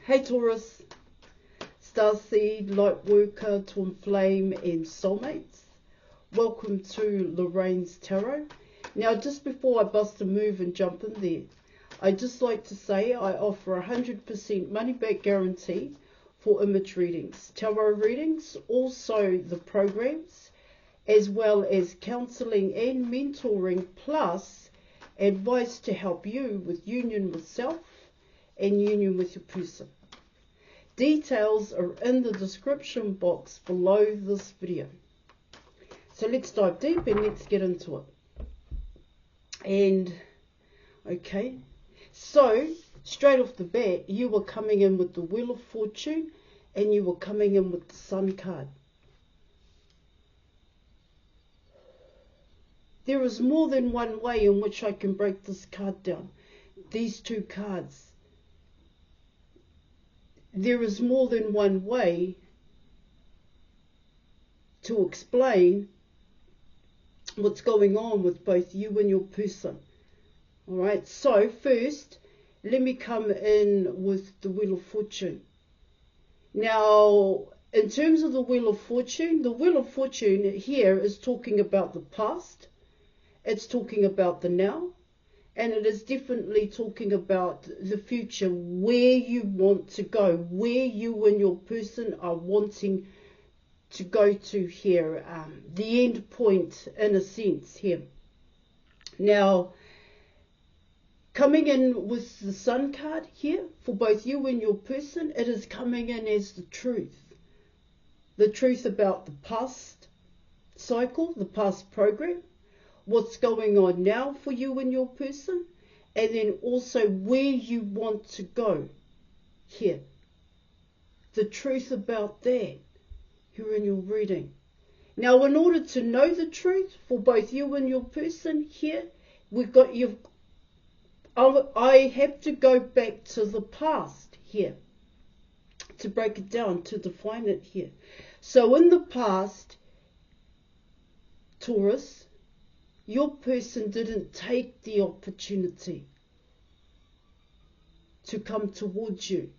Hey Taurus, Starseed, Lightworker, Twin Flame and Soulmates. Welcome to Lorraine's Tarot. Now just before I bust a move and jump in there, I'd just like to say I offer 100% money back guarantee for image readings, tarot readings, also the programs, as well as counselling and mentoring, plus advice to help you with union with self and union with your person. Details are in the description box below this video. So let's dive deep and let's get into it. And okay, so straight off the bat, you were coming in with the Wheel of Fortune and you were coming in with the Sun card. There is more than one way in which I can break this card down. These two cards. There is more than one way to explain what's going on with both you and your person. Alright, so first, let me come in with the Wheel of Fortune. Now, in terms of the Wheel of Fortune here is talking about the past, it's talking about the now, and it is definitely talking about the future, where you want to go, where you and your person are wanting to go to here, the end point in a sense here. Now, coming in with the Sun card here, for both you and your person, it is coming in as the truth. The truth about the past cycle, the past program, what's going on now for you and your person, and then also where you want to go here. The truth about that here in your reading. Now, in order to know the truth for both you and your person here, I have to go back to the past here to break it down, to define it here. So in the past, Taurus, your person didn't take the opportunity to come towards you.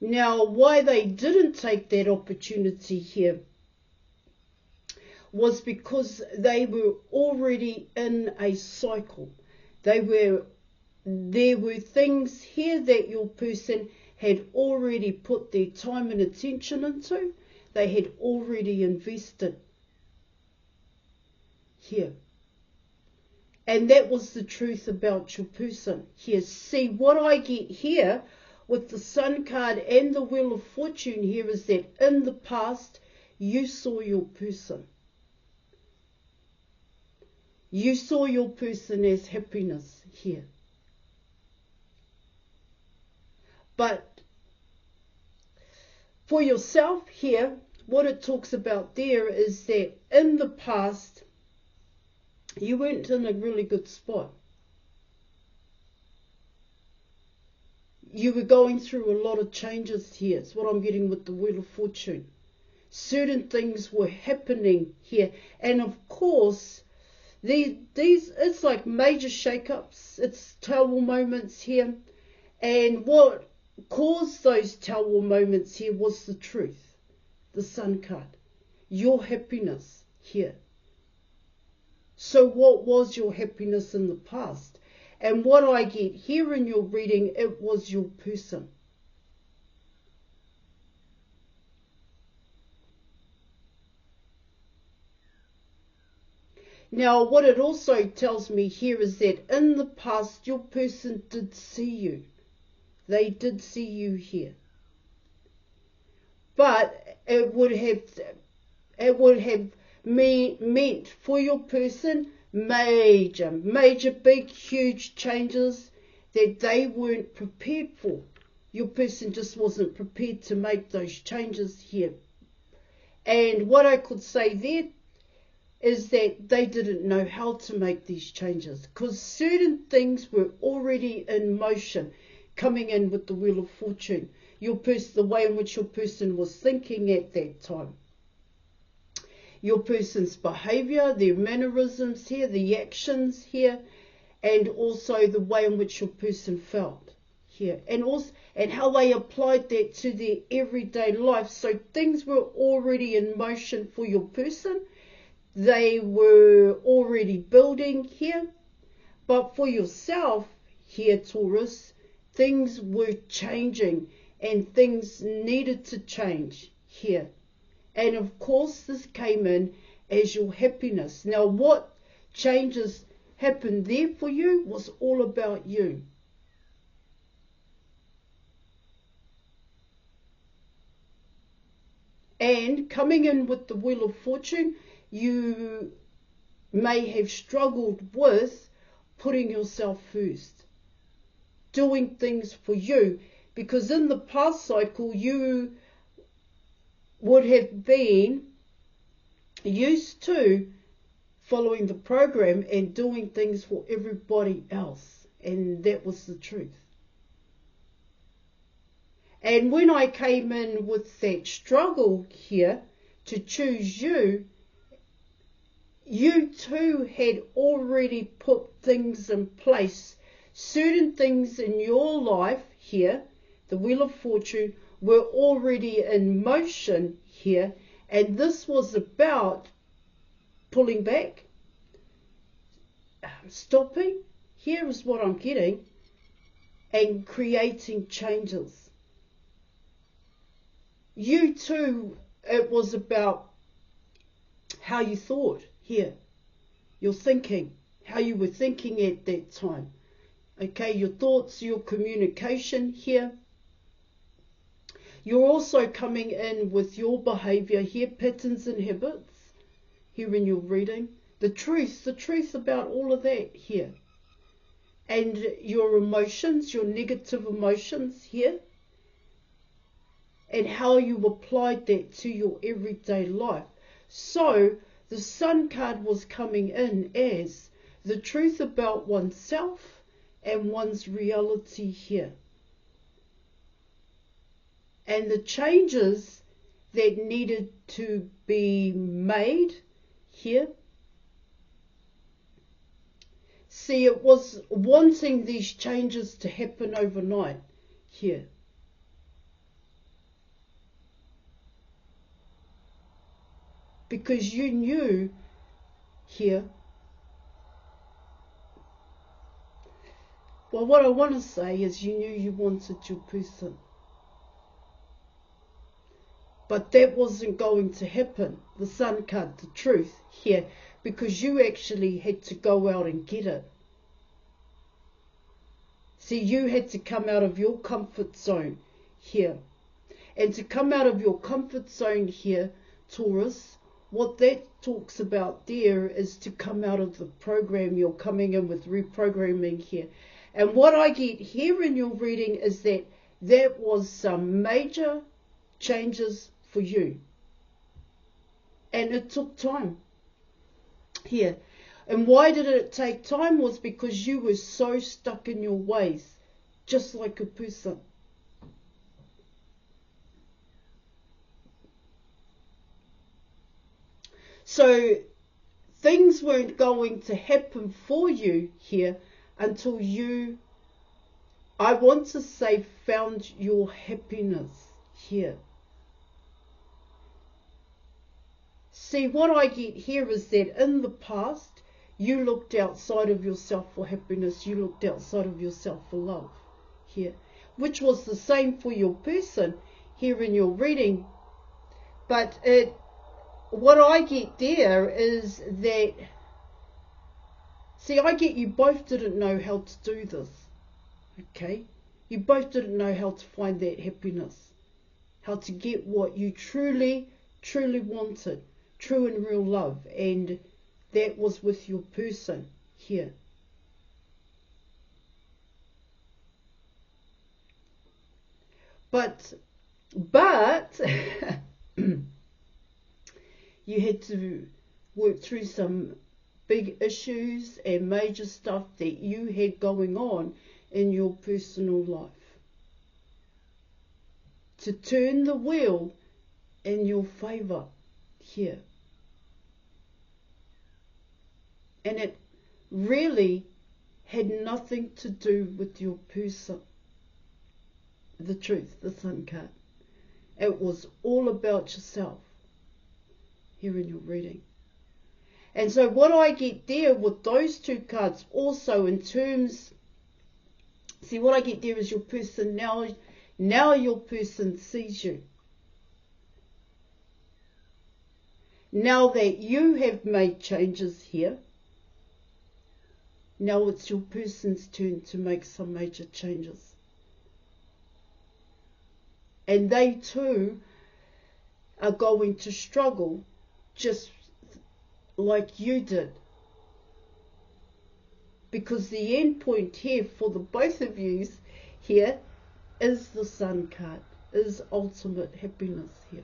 Now, why they didn't take that opportunity here was because they were already in a cycle. There were things here that your person had already put their time and attention into. They had already invested here. And that was the truth about your person here. See, what I get here with the Sun card and the Wheel of Fortune here is that in the past, you saw your person. You saw your person as happiness here. But for yourself here, what it talks about there is that in the past, you weren't in a really good spot. You were going through a lot of changes here. It's what I'm getting with the Wheel of Fortune. Certain things were happening here. And of course, it's like major shake-ups. It's tower moments here. And what caused those tower moments here was the truth. The Sun card. Your happiness here. So what was your happiness in the past? And what I get here in your reading, it was your person. Now, what it also tells me here is that in the past, your person did see you. They did see you here. But it would have meant for your person major, big, huge changes that they weren't prepared for. Your person just wasn't prepared to make those changes here. And what I could say there is that they didn't know how to make these changes because certain things were already in motion coming in with the Wheel of Fortune. Your person, the way in which your person was thinking at that time. Your person's behavior, their mannerisms here, the actions here, and also the way in which your person felt here. here, and also and how they applied that to their everyday life. So things were already in motion for your person. They were already building here. But for yourself here, Taurus, things were changing and things needed to change here. And of course, this came in as your happiness. Now, what changes happened there for you was all about you. And coming in with the Wheel of Fortune, you may have struggled with putting yourself first, doing things for you, because in the past cycle you would have been used to following the program and doing things for everybody else, and that was the truth. And when I came in with that struggle here to choose you, you too had already put things in place. Certain things in your life here, the Wheel of Fortune, were already in motion here, and this was about pulling back, stopping, here is what I'm getting, and creating changes. You too, it was about how you thought here, your thinking, how you were thinking at that time. Okay, your thoughts, your communication here. You're also coming in with your behavior here, patterns and habits, here in your reading. The truth about all of that here. And your emotions, your negative emotions here. And how you applied that to your everyday life. So, the Sun card was coming in as the truth about oneself and one's reality here. And the changes that needed to be made here. See, it was wanting these changes to happen overnight here. Because you knew here, well, what I want to say is you knew you wanted your person. But that wasn't going to happen, the Sun card, the truth here, because you actually had to go out and get it. See, you had to come out of your comfort zone here. And to come out of your comfort zone here, Taurus, what that talks about there is to come out of the program. You're coming in with reprogramming here. And what I get here in your reading is that that was some major changes for you. And it took time here. And why did it take time? Was because you were so stuck in your ways, just like a person. So things weren't going to happen for you here until you, I want to say, found your happiness here. See, what I get here is that in the past, you looked outside of yourself for happiness. You looked outside of yourself for love here, which was the same for your person here in your reading. But what I get there is that, see, I get you both didn't know how to do this, okay? You both didn't know how to find that happiness, how to get what you truly, truly wanted, true and real love, and that was with your person here. But you had to work through some big issues and major stuff that you had going on in your personal life to turn the wheel in your favour here. And it really had nothing to do with your person. the truth, the Sun card. It was all about yourself here in your reading. And so what I get there with those two cards also in terms, see what I get there is your person now your person sees you. Now that you have made changes here, now it's your person's turn to make some major changes. And they too are going to struggle just like you did. Because the end point here for the both of you here is the Sun card, is ultimate happiness here.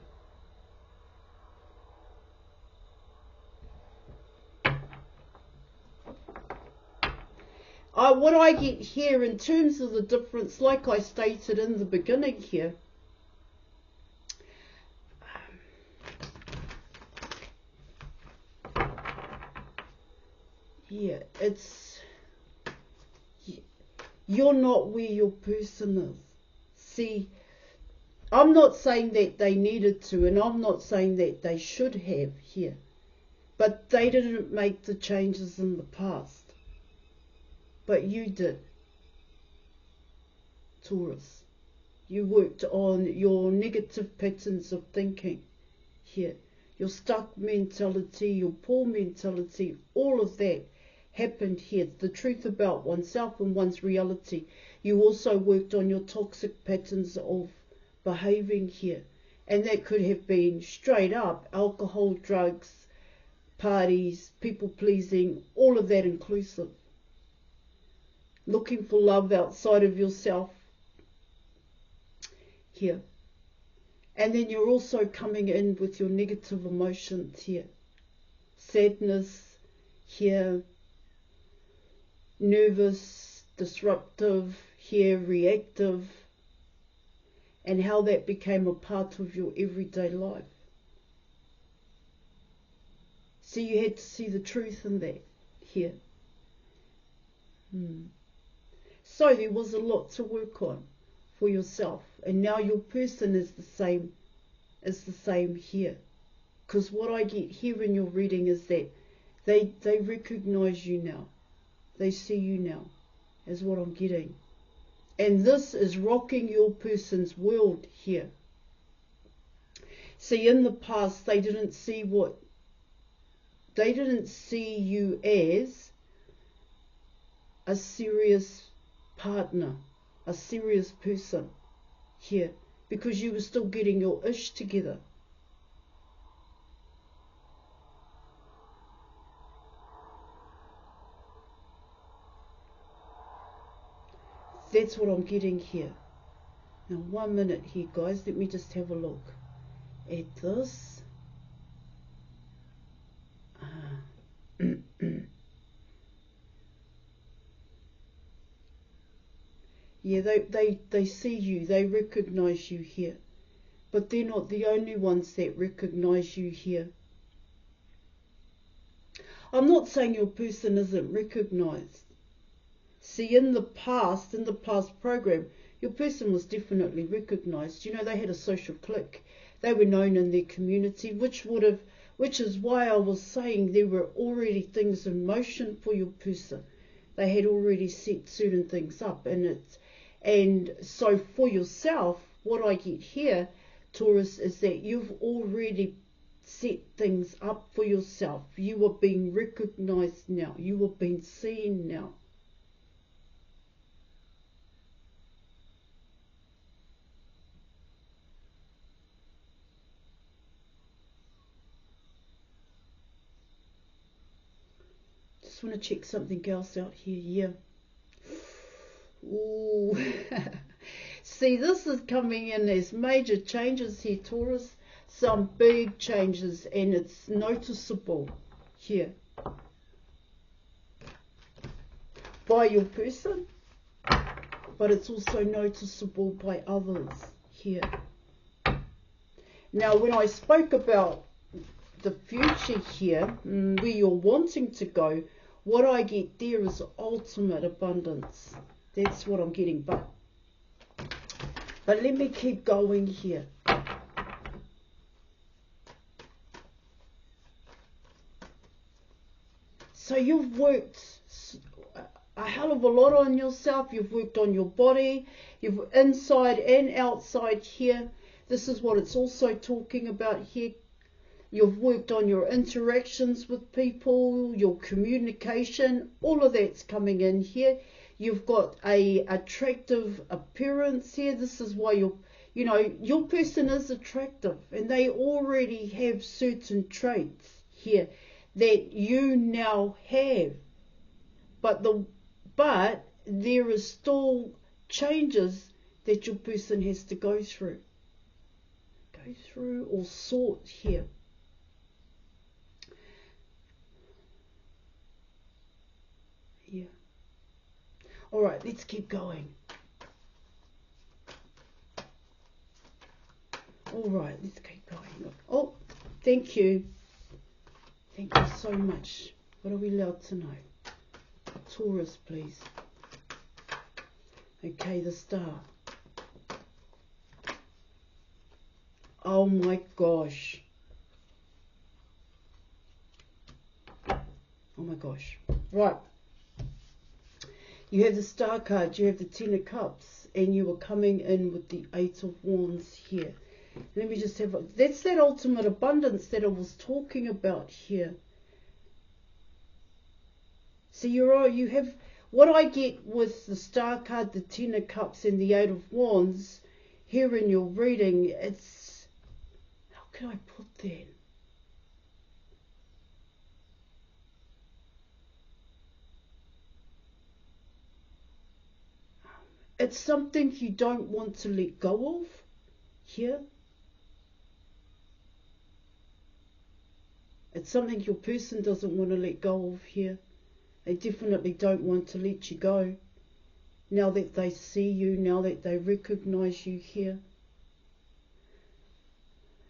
What I get here in terms of the difference, like I stated in the beginning here, yeah, it's, you're not where your person is. See, I'm not saying that they needed to, and I'm not saying that they should have here, but they didn't make the changes in the past. But you did, Taurus. You worked on your negative patterns of thinking here. Your stuck mentality, your poor mentality, all of that happened here. The truth about oneself and one's reality. You also worked on your toxic patterns of behaving here. And that could have been straight up alcohol, drugs, parties, people pleasing, all of that inclusive. Looking for love outside of yourself here. And then you're also coming in with your negative emotions here. Sadness here. Nervous, disruptive here, reactive. And how that became a part of your everyday life. So you had to see the truth in that here. So there was a lot to work on for yourself, and now your person is the same here. Because what I get here in your reading is that they recognize you now, they see you now, is what I'm getting, and this is rocking your person's world here. See, in the past they didn't see you as a serious partner, a serious person here, because you were still getting your ish together. That's what I'm getting here. Now 1 minute here, guys, let me just have a look at this. Yeah, they see you, they recognize you here. But they're not the only ones that recognize you here. I'm not saying your person isn't recognized. See, in the past program, your person was definitely recognized. You know, they had a social clique. They were known in their community, which is why I was saying there were already things in motion for your person. They had already set certain things up, and so for yourself, what I get here, Taurus, is that you've already set things up for yourself. You are being recognized now. You are being seen now. Just want to check something else out here. Yeah. Ooh. See, this is coming in as major changes here, Taurus. Some big changes, and it's noticeable here by your person, but it's also noticeable by others here. Now, when I spoke about the future here, where you're wanting to go, what I get there is ultimate abundance. That's what I'm getting. But But let me keep going here. So you've worked a hell of a lot on yourself. You've worked on your body. You've inside and outside here. This is what it's also talking about here. You've worked on your interactions with people, your communication. All of that's coming in here. You've got a attractive appearance here. This is why your person is attractive, and they already have certain traits here that you now have, but there is still changes that your person has to go through or sort here. Yeah. All right, let's keep going. All right, let's keep going. Oh, thank you. Thank you so much. What are we allowed to know? Taurus, please. Okay, the star. Oh my gosh. Oh my gosh. Right. You have the star card, you have the Ten of Cups, and you are coming in with the Eight of Wands here. Let me just have that's that ultimate abundance that I was talking about here. So you have what I get with the star card, the Ten of Cups, and the Eight of Wands here in your reading. It's, how can I put that? It's something you don't want to let go of here. It's something your person doesn't want to let go of here. They definitely don't want to let you go. Now that they see you, now that they recognize you here.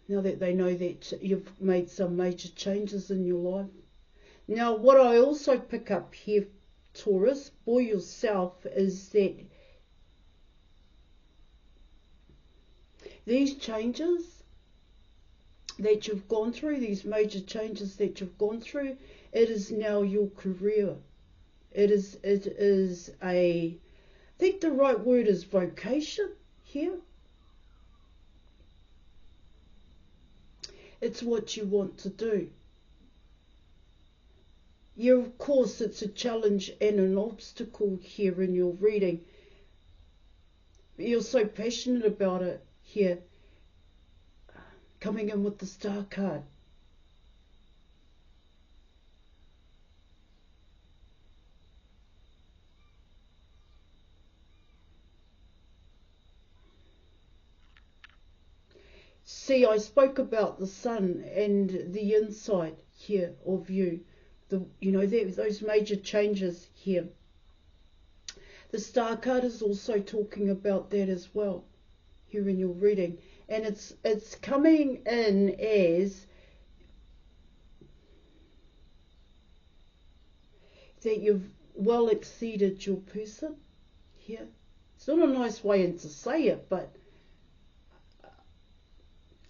Now that they know that you've made some major changes in your life. Now what I also pick up here, Taurus, for yourself, is that these changes that you've gone through, these major changes that you've gone through, it is now your career. It is I think the right word is vocation here. It's what you want to do. Yeah, of course, it's a challenge and an obstacle here in your reading. You're so passionate about it here. Coming in with the star card. See, I spoke about the sun and the inside here of you. Those major changes here. The star card is also talking about that as well here in your reading. And it's coming in as that you've well exceeded your person here. It's not a nice way to say it, but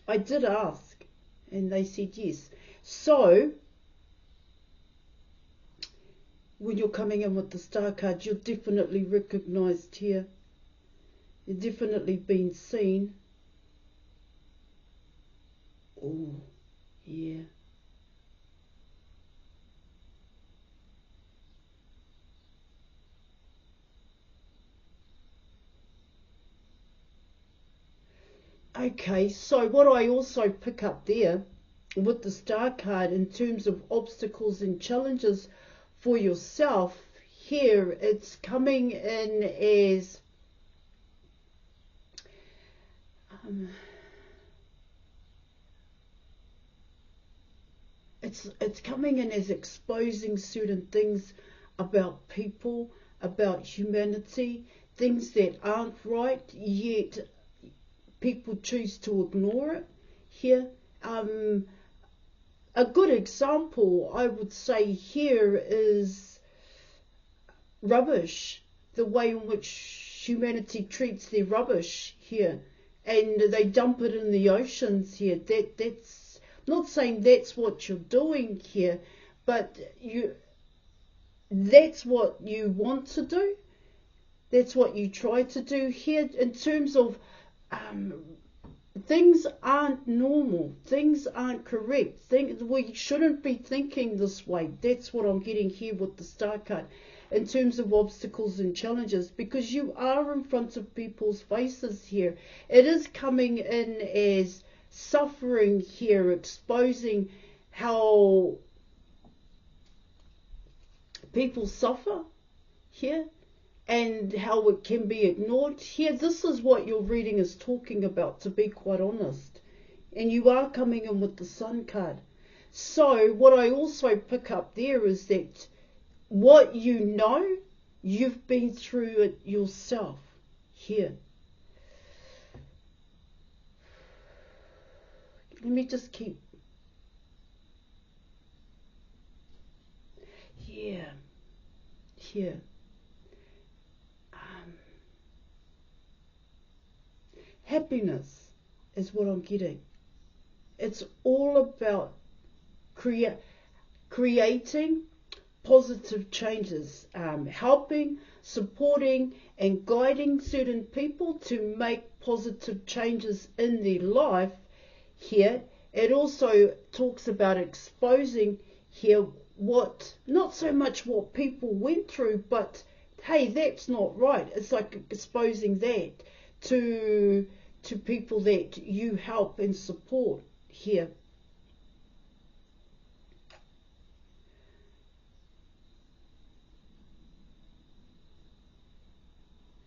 I did ask and they said yes. So when you're coming in with the star card, you're definitely recognized here. You're definitely being seen. Oh, yeah. Okay, so what I also pick up there with the star card in terms of obstacles and challenges for yourself here, it's coming in as it's coming in as exposing certain things about people, about humanity, things that aren't right, yet people choose to ignore it here. A good example, I would say here, is rubbish. The way in which humanity treats their rubbish here, and they dump it in the oceans here. That's not saying that's what you're doing here, but that's what you want to do. That's what you try to do here in terms of things aren't normal. Things aren't correct. We shouldn't be thinking this way. That's what I'm getting here with the star card in terms of obstacles and challenges, because you are in front of people's faces here. It is coming in as suffering here, exposing how people suffer here and how it can be ignored here. This is what your reading is talking about, to be quite honest. And you are coming in with the Sun card. So what I also pick up there is that what you know, you've been through it yourself here. Let me just keep. Here. Happiness is what I'm getting. It's all about creating positive changes, helping, supporting and guiding certain people to make positive changes in their life here. It also talks about exposing here what, not so much what people went through, but hey, that's not right. It's like exposing that to people that you help and support here.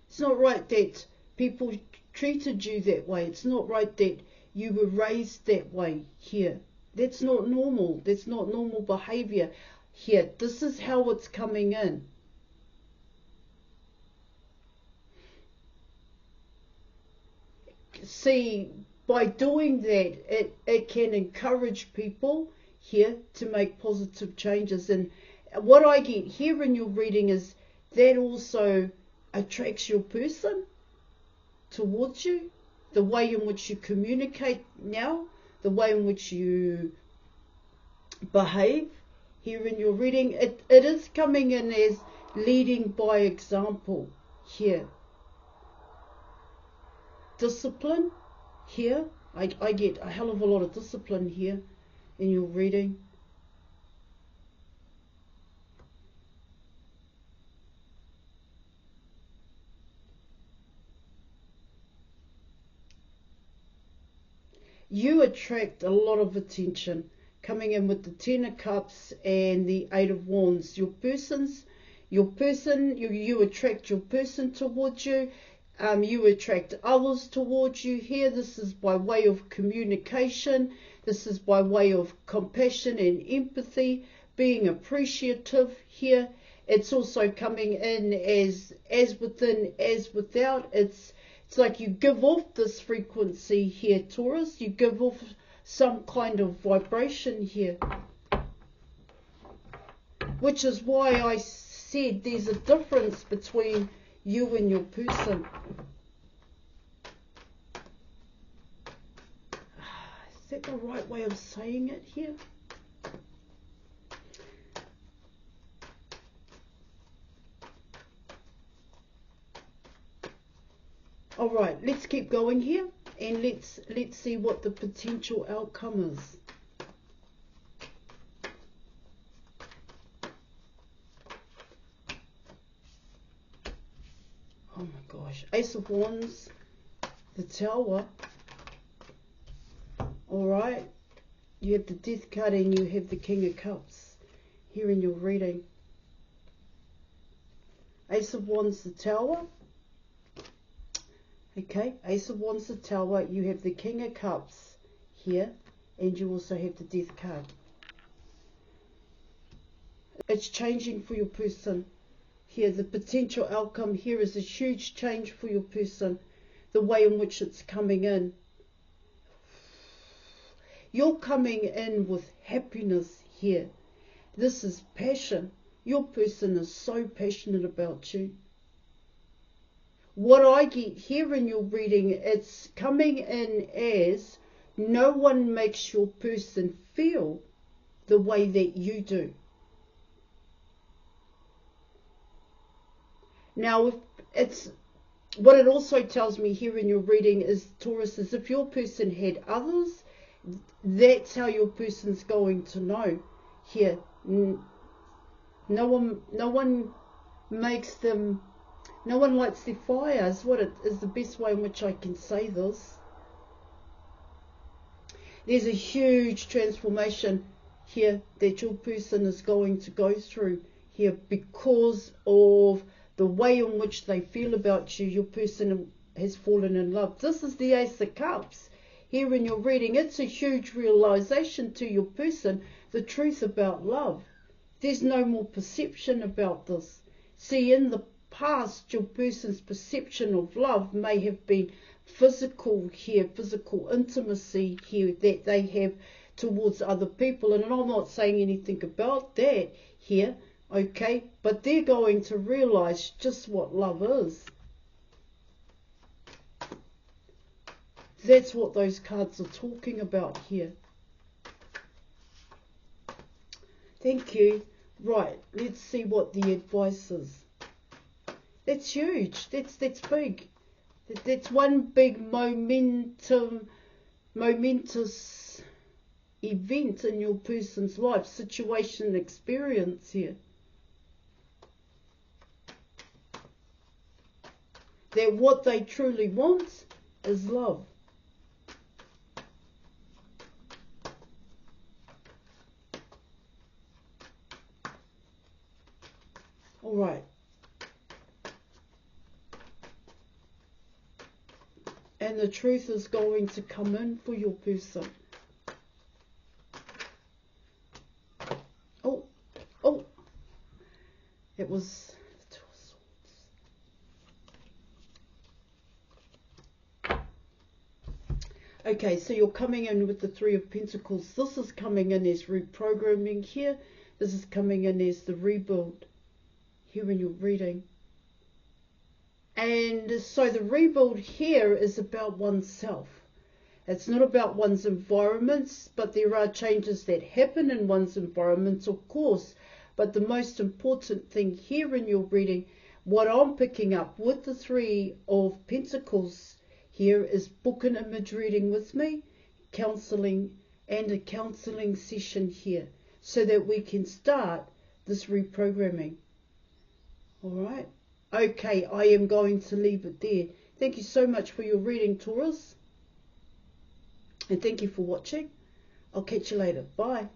It's not right that people treated you that way. It's not right that you were raised that way here. That's not normal. That's not normal behavior here. This is how it's coming in. See, by doing that, it can encourage people here to make positive changes. And what I get here in your reading is that also attracts your person towards you, the way in which you communicate now, the way in which you behave here in your reading. It is coming in as leading by example here. Discipline here. I get a hell of a lot of discipline here in your reading. You attract a lot of attention, coming in with the Ten of Cups and the Eight of Wands. You attract your person towards you. You attract others towards you here. This is by way of communication. This is by way of compassion and empathy, being appreciative here. It's also coming in as within, as without. It's like you give off this frequency here, Taurus. You give off some kind of vibration here. Which is why I said there's a difference between you and your person. Is that the right way of saying it here? All right, let's keep going here, and let's see what the potential outcome is. Oh my gosh, Ace of Wands, the Tower. All right, you have the Death card and you have the King of Cups here in your reading. Ace of Wands, the Tower. Okay, Ace of Wands, the Tower, you have the King of Cups here, and you also have the Death card. It's changing for your person here. The potential outcome here is a huge change for your person, the way in which it's coming in. You're coming in with happiness here. This is passion. Your person is so passionate about you. what I get here in your reading, it's coming in as no one makes your person feel the way that you do. Now, if it's what it also tells me here in your reading is, Taurus, is if your person had others, that's how your person's going to know. Here, no one makes them, no one lights their fires. What it is the best way in which I can say this. There's a huge transformation here that your person is going to go through here because of the way in which they feel about you. Your person has fallen in love. This is the Ace of Cups here in your reading. It's a huge realization to your person, the truth about love. There's no more perception about this. See, in the past, your person's perception of love may have been physical here, physical intimacy here that they have towards other people. And I'm not saying anything about that here, okay? But they're going to realize just what love is. That's what those cards are talking about here. Thank you. Right, let's see what the advice is. That's huge. That's big. That's one big momentous event in your person's life, situation, experience here. That what they truly want is love. All right. And the truth is going to come in for your person. Oh, it was the Two of Swords. Okay, so you're coming in with the Three of Pentacles. This is coming in as reprogramming here. This is coming in as the rebuild here in your reading. And so the rebuild here is about oneself. It's not about one's environments, but there are changes that happen in one's environments, of course. But the most important thing here in your reading, what I'm picking up with the Three of Pentacles here is book an image reading with me, counselling, and a counselling session here so that we can start this reprogramming. All right. Okay, I am going to leave it there. Thank you so much for your reading, Taurus. And thank you for watching. I'll catch you later. Bye.